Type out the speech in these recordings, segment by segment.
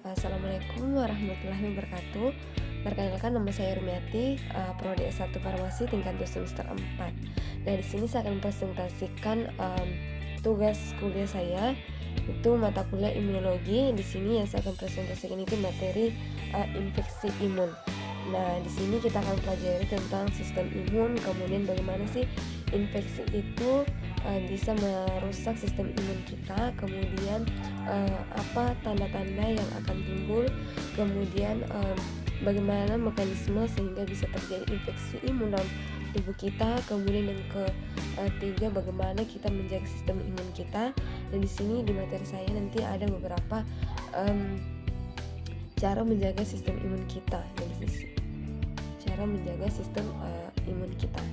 Assalamualaikum warahmatullahi wabarakatuh. Perkenalkan, nama saya Rumiati, prodi S1 Farmasi tingkat 2 semester 4. Nah, di sini saya akan presentasikan tugas kuliah saya, itu mata kuliah imunologi. Di sini yang saya akan presentasikan itu materi infeksi imun. Nah, di sini kita akan pelajari tentang sistem imun, kemudian bagaimana sih infeksi itu bisa merusak sistem imun kita, kemudian apa tanda-tanda yang akan timbul, kemudian bagaimana mekanisme sehingga bisa terjadi infeksi imun dalam tubuh kita, kemudian yang ketiga bagaimana kita menjaga sistem imun kita. Dan di sini di materi saya nanti ada beberapa cara menjaga sistem imun kita, cara menjaga sistem imun kita.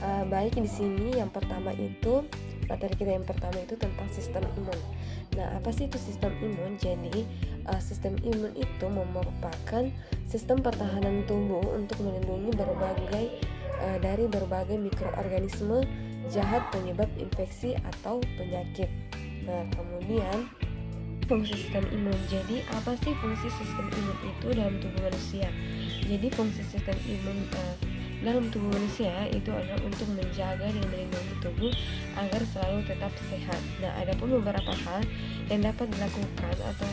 Baik, di sini yang pertama itu materi kita yang pertama itu tentang sistem imun. Nah, apa sih itu sistem imun? Jadi sistem imun itu merupakan sistem pertahanan tubuh untuk melindungi dari berbagai mikroorganisme jahat penyebab infeksi atau penyakit. Nah, kemudian fungsi sistem imun. Jadi apa sih fungsi sistem imun itu dalam tubuh manusia? Jadi fungsi sistem imun dalam tubuh manusia itu adalah untuk menjaga dan melindungi tubuh agar selalu tetap sehat. Nah, ada pun beberapa hal yang dapat dilakukan atau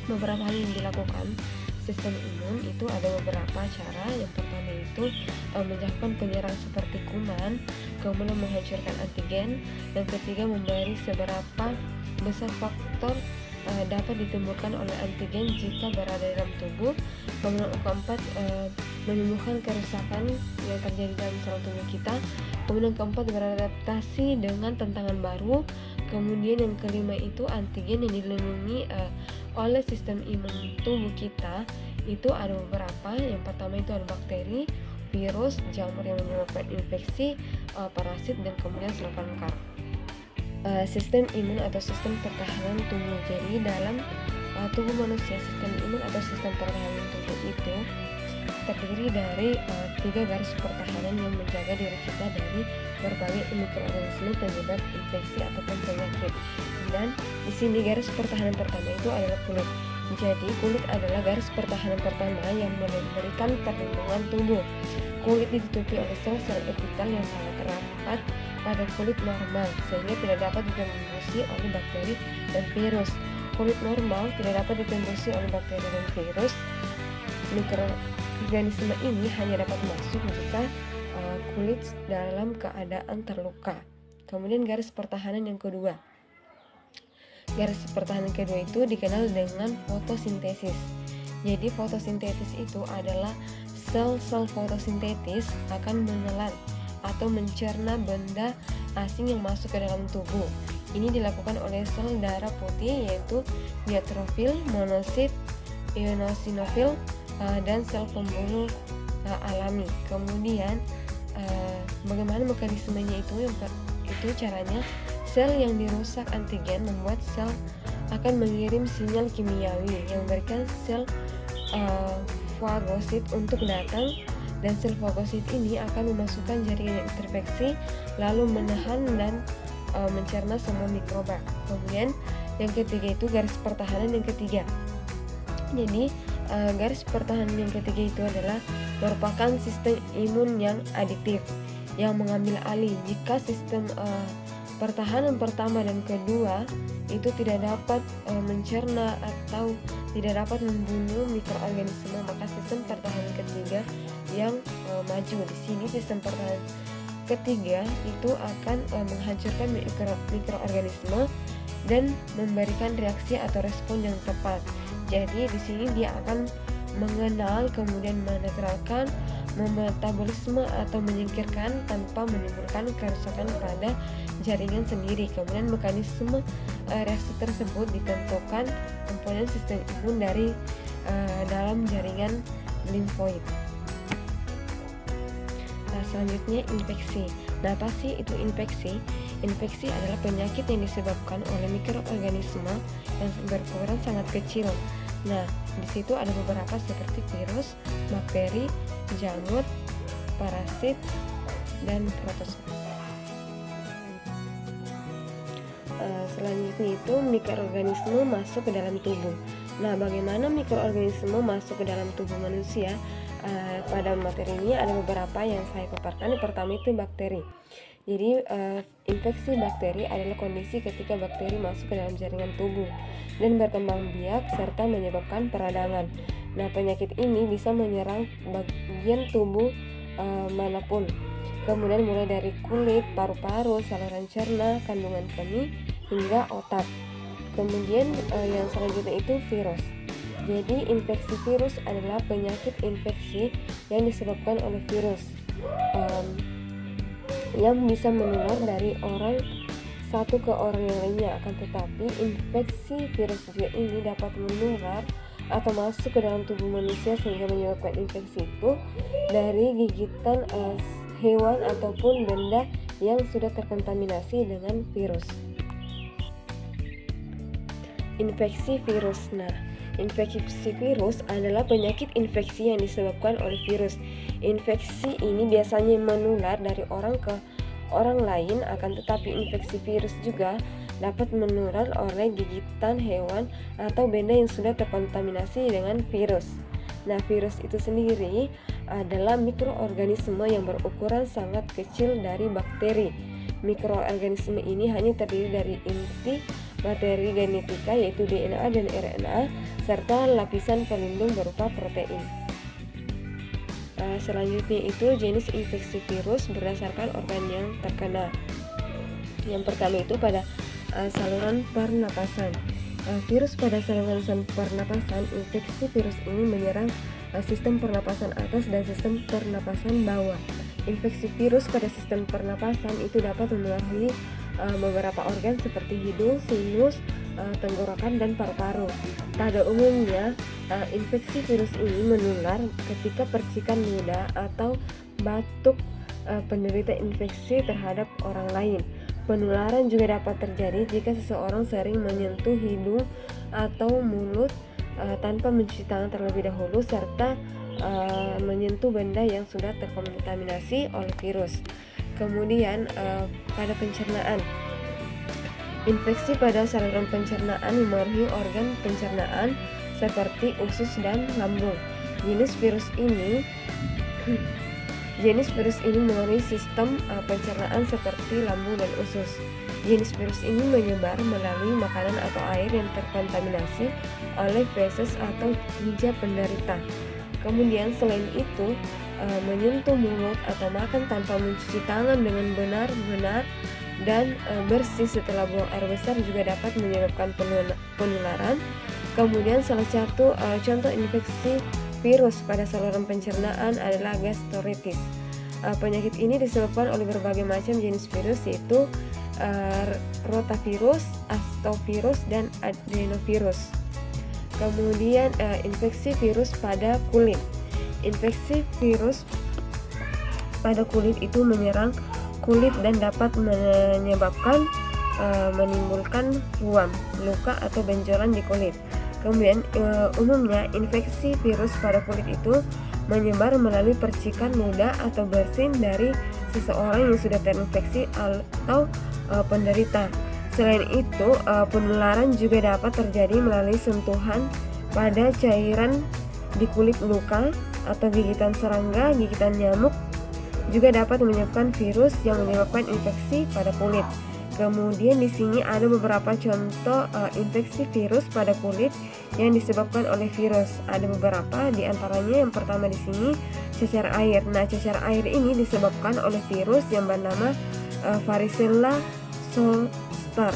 beberapa hal yang dilakukan sistem imun itu ada beberapa cara. Yang pertama itu menjauhkan penyerang seperti kuman, kemudian menghancurkan antigen, dan ketiga memberi seberapa besar faktor dapat ditemukan oleh antigen jika berada dalam tubuh. Kemudian keempat, menyembuhkan kerusakan yang terjadi dalam sel tubuh kita. Kemudian keempat, beradaptasi dengan tantangan baru. Kemudian yang kelima itu antigen yang dilindungi oleh sistem imun tubuh kita itu ada beberapa. Yang pertama itu ada bakteri, virus, jamur yang menyebabkan infeksi, parasit, dan kemudian sel kanker. Sistem imun atau sistem pertahanan tubuh. Jadi dalam tubuh manusia, sistem imun atau sistem pertahanan tubuh itu terdiri dari 3 garis pertahanan yang menjaga diri kita dari berbagai mikroorganisme penyebab infeksi ataupun penyakit. Dan di sini garis pertahanan pertama itu adalah kulit. Jadi kulit adalah garis pertahanan pertama yang memberikan perlindungan tubuh. Kulit ditutupi oleh sel-sel epitel yang sangat rapat pada kulit normal sehingga tidak dapat ditembusi oleh bakteri dan virus. Kulit normal tidak dapat ditembusi oleh bakteri dan virus. Mikroorganisme ini hanya dapat masuk jika kulit dalam keadaan terluka. Kemudian garis pertahanan yang kedua. Garis pertahanan kedua itu dikenal dengan fotosintesis. Jadi fotosintesis itu adalah sel-sel fotosintetis akan menelan atau mencerna benda asing yang masuk ke dalam tubuh. Ini dilakukan oleh sel darah putih yaitu neutrofil, monosit, ionosinofil, dan sel pembunuh alami. Kemudian bagaimana mekanismenya itu? Itu caranya sel yang dirusak antigen membuat sel akan mengirim sinyal kimiawi yang memberikan sel fagosit untuk datang, dan sel fagosit ini akan memasukkan jaringan yang terinfeksi lalu menahan dan mencerna semua mikroba. Kemudian yang ketiga itu garis pertahanan yang ketiga. Jadi garis pertahanan yang ketiga itu adalah merupakan sistem imun yang adiktif yang mengambil alih jika sistem pertahanan pertama dan kedua itu tidak dapat mencerna atau tidak dapat membunuh mikroorganisme, maka sistem pertahanan ketiga yang maju. Di sini sistem pertahanan ketiga itu akan menghancurkan mikroorganisme dan memberikan reaksi atau respon yang tepat. Jadi di sini dia akan mengenal, kemudian menetralkan, memetabolisme atau menyingkirkan tanpa menimbulkan kerusakan pada jaringan sendiri. Kemudian mekanisme reaksi tersebut ditentukan komponen sistem imun dari dalam jaringan limfoid. Nah, selanjutnya infeksi. Nah, apa sih itu infeksi? Infeksi adalah penyakit yang disebabkan oleh mikroorganisme yang berukuran sangat kecil. Nah, di situ ada beberapa seperti virus, bakteri, jamur, parasit, dan protozoa. selanjutnya itu mikroorganisme masuk ke dalam tubuh. Nah, bagaimana mikroorganisme masuk ke dalam tubuh manusia? Pada materi ini ada beberapa yang saya paparkan. Yang pertama itu bakteri. Jadi infeksi bakteri adalah kondisi ketika bakteri masuk ke dalam jaringan tubuh dan berkembang biak serta menyebabkan peradangan. Nah, penyakit ini bisa menyerang bagian tubuh manapun. Kemudian mulai dari kulit, paru-paru, saluran cerna, kandungan kemih, hingga otak. Kemudian yang selanjutnya itu virus. Jadi infeksi virus adalah penyakit infeksi yang disebabkan oleh virus yang bisa menular dari orang satu ke orang yang lainnya. Akan tetapi infeksi virus juga ini dapat menular atau masuk ke dalam tubuh manusia sehingga menyebabkan infeksi itu dari gigitan hewan ataupun benda yang sudah terkontaminasi dengan virus. Infeksi virus. Nah, infeksi virus adalah penyakit infeksi yang disebabkan oleh virus. Infeksi ini biasanya menular dari orang ke orang lain, akan tetapi infeksi virus juga dapat menular oleh gigitan hewan atau benda yang sudah terkontaminasi dengan virus. Nah, virus itu sendiri adalah mikroorganisme yang berukuran sangat kecil dari bakteri. Mikroorganisme ini hanya terdiri dari inti materi genetika yaitu DNA dan RNA serta lapisan pelindung berupa protein. Selanjutnya itu jenis infeksi virus berdasarkan organ yang terkena. Yang pertama itu pada saluran pernapasan. Virus pada saluran pernapasan. Infeksi virus ini menyerang sistem pernapasan atas dan sistem pernapasan bawah. Infeksi virus pada sistem pernapasan itu dapat memengaruhi beberapa organ seperti hidung, sinus, tenggorokan, dan paru-paru. Pada umumnya, infeksi virus ini menular ketika percikan ludah atau batuk penderita infeksi terhadap orang lain. Penularan juga dapat terjadi jika seseorang sering menyentuh hidung atau mulut tanpa mencuci tangan terlebih dahulu serta menyentuh benda yang sudah terkontaminasi oleh virus. Kemudian pada pencernaan, infeksi pada saluran pencernaan memengaruhi organ pencernaan seperti usus dan lambung. Jenis virus ini memengaruhi sistem pencernaan seperti lambung dan usus. Jenis virus ini menyebar melalui makanan atau air yang terkontaminasi oleh feses atau tinja penderita. Kemudian selain itu, menyentuh mulut atau makan tanpa mencuci tangan dengan benar-benar dan bersih setelah buang air besar juga dapat menyebabkan penularan. Kemudian salah satu contoh infeksi virus pada saluran pencernaan adalah gastritis. Penyakit ini disebabkan oleh berbagai macam jenis virus yaitu rotavirus, astrovirus, dan adenovirus. Kemudian infeksi virus pada kulit. Infeksi virus pada kulit itu menyerang kulit dan dapat menimbulkan ruam, luka atau benjolan di kulit. Kemudian umumnya infeksi virus pada kulit itu menyebar melalui percikan ludah atau bersin dari seseorang yang sudah terinfeksi atau penderita. Selain itu, penularan juga dapat terjadi melalui sentuhan pada cairan di kulit luka atau gigitan serangga, gigitan nyamuk juga dapat menyebabkan virus yang menyebabkan infeksi pada kulit. Kemudian di sini ada beberapa contoh infeksi virus pada kulit yang disebabkan oleh virus. Ada beberapa, di antaranya yang pertama di sini cacar air. Nah, cacar air ini disebabkan oleh virus yang bernama Varicella zoster.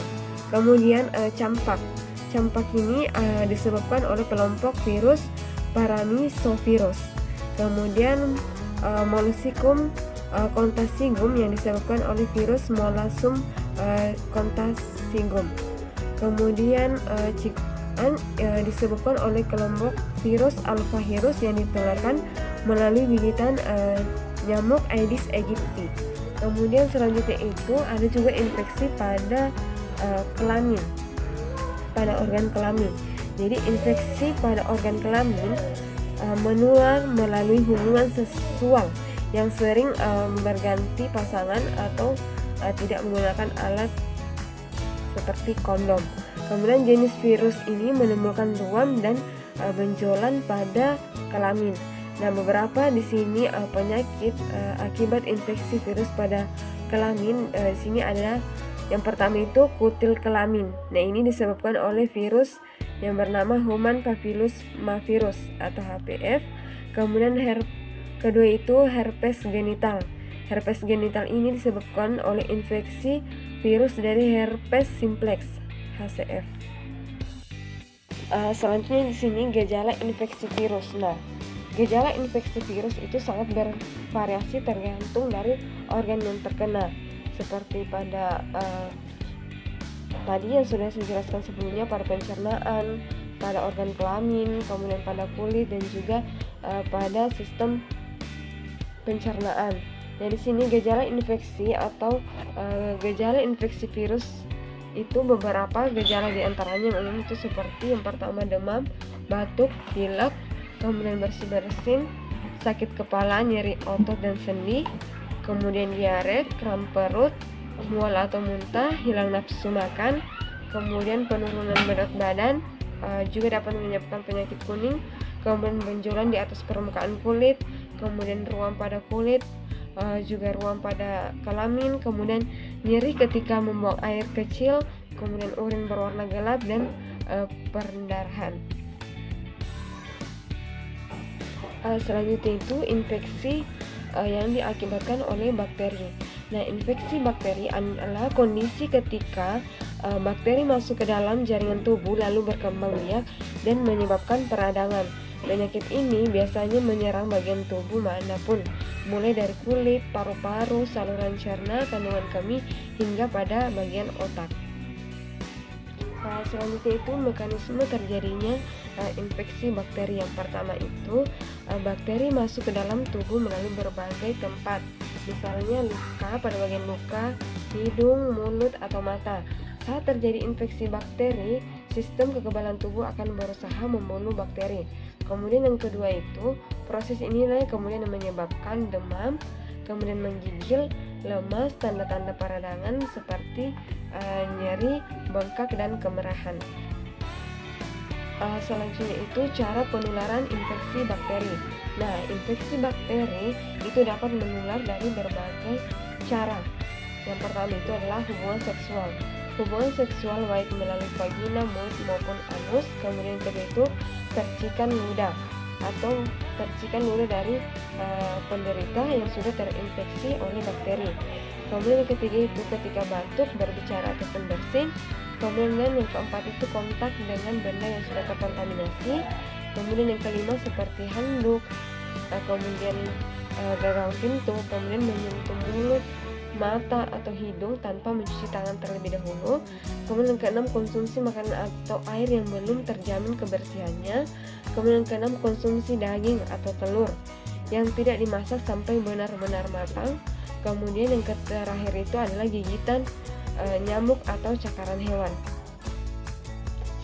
Kemudian campak. Campak ini disebabkan oleh kelompok virus Paramyxovirus. Kemudian Molluscum contagium yang disebabkan oleh virus Mollasum contagium. Kemudian disebabkan oleh kelompok virus Alphavirus yang ditularkan melalui gigitan nyamuk Aedes aegypti. Kemudian selanjutnya itu ada juga infeksi pada kelamin, pada organ kelamin. Jadi infeksi pada organ kelamin menular melalui hubungan seksual yang sering berganti pasangan atau tidak menggunakan alat seperti seperti kondom. Kemudian jenis virus ini menimbulkan ruam dan benjolan pada kelamin. Nah, beberapa di sini penyakit akibat infeksi virus pada kelamin di sini adalah yang pertama itu kutil kelamin. Nah, ini disebabkan oleh virus yang bernama Human Papillomavirus atau HPV. Kemudian kedua itu herpes genital. Herpes genital ini disebabkan oleh infeksi virus dari herpes simplex HCV. Selanjutnya di sini gejala infeksi virus. Nah, gejala infeksi virus itu sangat bervariasi tergantung dari organ yang terkena. Seperti pada tadi yang sudah saya jelaskan sebelumnya, pada pencernaan, pada organ kelamin, kemudian pada kulit dan juga pada sistem pencernaan. Nah, di sini gejala infeksi atau gejala infeksi virus itu beberapa gejala diantaranya yang umum itu seperti yang pertama demam, batuk, pilek, kemudian bersin-bersin, sakit kepala, nyeri otot dan sendi, kemudian diare, kram perut, mual atau muntah, hilang nafsu makan, kemudian penurunan berat badan, juga dapat menyebabkan penyakit kuning, kemudian benjolan di atas permukaan kulit, kemudian ruam pada kulit, juga ruam pada kelamin, kemudian nyeri ketika membuang air kecil, kemudian urin berwarna gelap dan pendarahan. Selanjutnya itu infeksi yang diakibatkan oleh bakteri. Nah, infeksi bakteri adalah kondisi ketika bakteri masuk ke dalam jaringan tubuh lalu berkembang biak dan menyebabkan peradangan. Penyakit ini biasanya menyerang bagian tubuh manapun, mulai dari kulit, paru-paru, saluran cerna, kandungan kemih, hingga pada bagian otak. Selanjutnya itu mekanisme terjadinya infeksi bakteri. Yang pertama itu bakteri masuk ke dalam tubuh melalui berbagai tempat, misalnya luka pada bagian muka, hidung, mulut, atau mata. Saat terjadi infeksi bakteri, sistem kekebalan tubuh akan berusaha membunuh bakteri. Kemudian yang kedua itu proses inilah yang kemudian menyebabkan demam, kemudian menggigil, lemas, tanda-tanda peradangan seperti nyeri, bengkak, dan kemerahan. Selanjutnya itu cara penularan infeksi bakteri. Nah, infeksi bakteri itu dapat menular dari berbagai cara. Yang pertama itu adalah hubungan seksual. Hubungan seksual baik melalui vagina, mulut maupun anus. Kemudian kedua itu percikan ludah atau percikan ludah dari penderita yang sudah terinfeksi oleh bakteri. Kemudian yang ketiga itu ketika batuk, berbicara ataupun bersin. Kemudian yang keempat itu kontak dengan benda yang sudah terkontaminasi. Kemudian yang kelima seperti handuk, kemudian gagang pintu, kemudian menyentuh mulut, mata atau hidung tanpa mencuci tangan terlebih dahulu. Kemudian yang keenam konsumsi makanan atau air yang belum terjamin kebersihannya. Kemudian yang keenam konsumsi daging atau telur yang tidak dimasak sampai benar-benar matang. Kemudian yang terakhir itu adalah gigitan nyamuk atau cakaran hewan.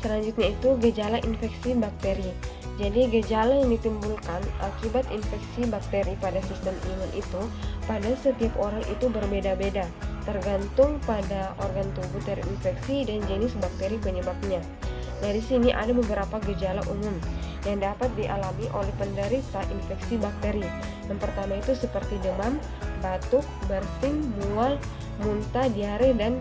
Selanjutnya itu gejala infeksi bakteri. Jadi gejala yang ditimbulkan akibat infeksi bakteri pada sistem imun itu pada setiap orang itu berbeda-beda, tergantung pada organ tubuh terinfeksi dan jenis bakteri penyebabnya. Nah, di sini ada beberapa gejala umum yang dapat dialami oleh penderita infeksi bakteri. Yang pertama itu seperti demam, batuk, bersin, mual, muntah, diare, dan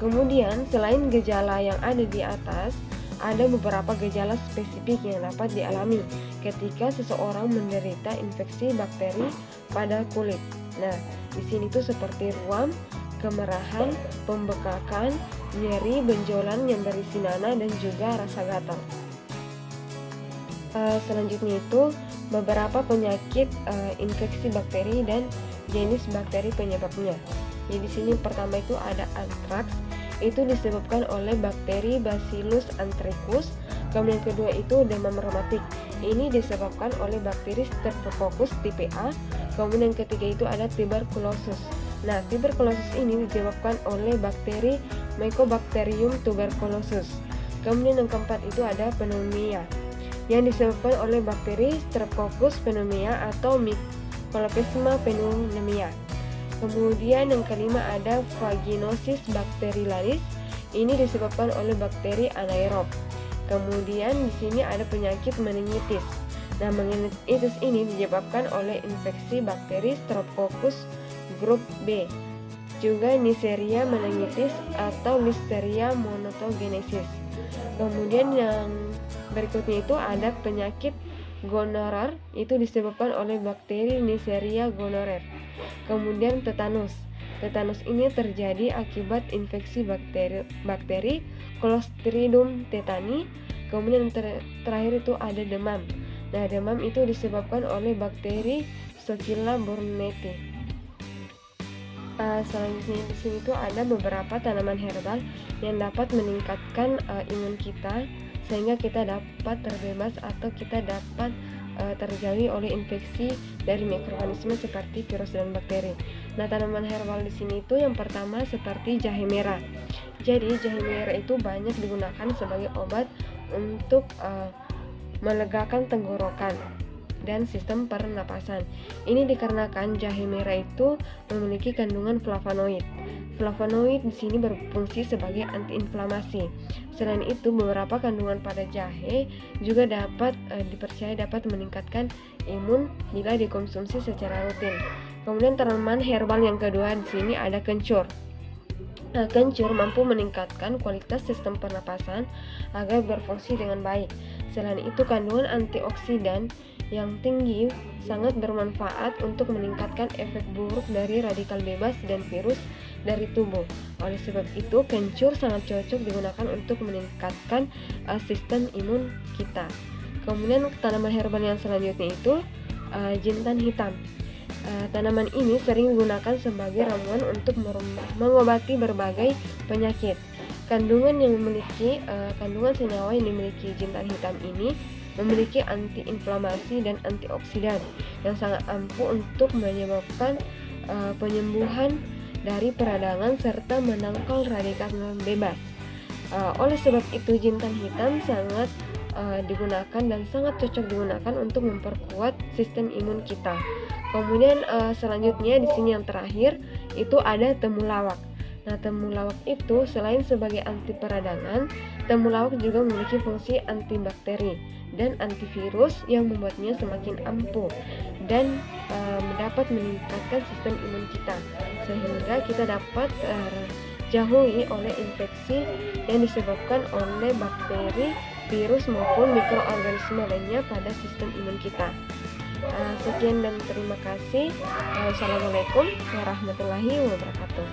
kemudian selain gejala yang ada di atas, ada beberapa gejala spesifik yang dapat dialami ketika seseorang menderita infeksi bakteri pada kulit. Nah, di sini tuh seperti ruam, kemerahan, pembekakan, nyeri, benjolan yang berisi nanah, dan juga rasa gatal. Selanjutnya itu beberapa penyakit infeksi bakteri dan jenis bakteri penyebabnya. Jadi di sini pertama itu ada antraks, itu disebabkan oleh bakteri Bacillus anthracus. Kemudian kedua itu demam rematik, ini disebabkan oleh bakteri Streptococcus tipe A. Kemudian yang ketiga itu ada tuberculosis. Nah, tuberculosis ini disebabkan oleh bakteri Mycobacterium tuberculosis. Kemudian yang keempat itu ada pneumonia yang disebabkan oleh bakteri Streptococcus pneumoniae atau Mycoplasma pneumoniae. Kemudian yang kelima ada vaginosis bacterialis. Ini disebabkan oleh bakteri anaerob. Kemudian di sini ada penyakit meningitis. Nah, meningitis ini disebabkan oleh infeksi bakteri Streptococcus grup B. Juga Neisseria meningitis atau Listeria monotogenesis. Kemudian yang berikutnya itu ada penyakit gonorer, itu disebabkan oleh bakteri Neisseria gonorrhoeae. Kemudian tetanus. Tetanus ini terjadi akibat infeksi bakteri Clostridium tetani. Kemudian terakhir itu ada demam. Nah, demam itu disebabkan oleh bakteri Shigella borneti. Selanjutnya di sini itu ada beberapa tanaman herbal yang dapat meningkatkan imun kita sehingga kita dapat terbebas atau kita dapat terjauhi oleh infeksi dari mikroorganisme seperti virus dan bakteri. Nah, tanaman herbal di sini itu yang pertama seperti jahe merah. Jadi jahe merah itu banyak digunakan sebagai obat untuk melegakan tenggorokan dan sistem pernapasan. Ini dikarenakan jahe merah itu memiliki kandungan flavonoid. Flavonoid di sini berfungsi sebagai antiinflamasi. Selain itu, beberapa kandungan pada jahe juga dipercaya dapat meningkatkan imun bila dikonsumsi secara rutin. Kemudian tanaman herbal yang kedua di sini ada kencur. Nah, kencur mampu meningkatkan kualitas sistem pernapasan agar berfungsi dengan baik. Selain itu, kandungan antioksidan yang tinggi sangat bermanfaat untuk meningkatkan efek buruk dari radikal bebas dan virus dari tubuh. Oleh sebab itu, kencur sangat cocok digunakan untuk meningkatkan sistem imun kita. Kemudian tanaman herbal yang selanjutnya itu jintan hitam. Tanaman ini sering digunakan sebagai ramuan untuk mengobati berbagai penyakit. Kandungan senyawa yang dimiliki jintan hitam ini memiliki antiinflamasi dan antioksidan yang sangat ampuh untuk menyebabkan penyembuhan dari peradangan serta menangkal radikal bebas. Oleh sebab itu, jintan hitam sangat digunakan dan sangat cocok digunakan untuk memperkuat sistem imun kita. Kemudian selanjutnya di sini yang terakhir itu ada temulawak. Nah, temulawak itu selain sebagai anti peradangan, temulawak juga memiliki fungsi antibakteri dan antivirus yang membuatnya semakin ampuh dan dapat meningkatkan sistem imun kita sehingga kita dapat jauhi oleh infeksi yang disebabkan oleh bakteri, virus maupun mikroorganisme lainnya pada sistem imun kita. Sekian dan terima kasih. Wassalamualaikum warahmatullahi wabarakatuh.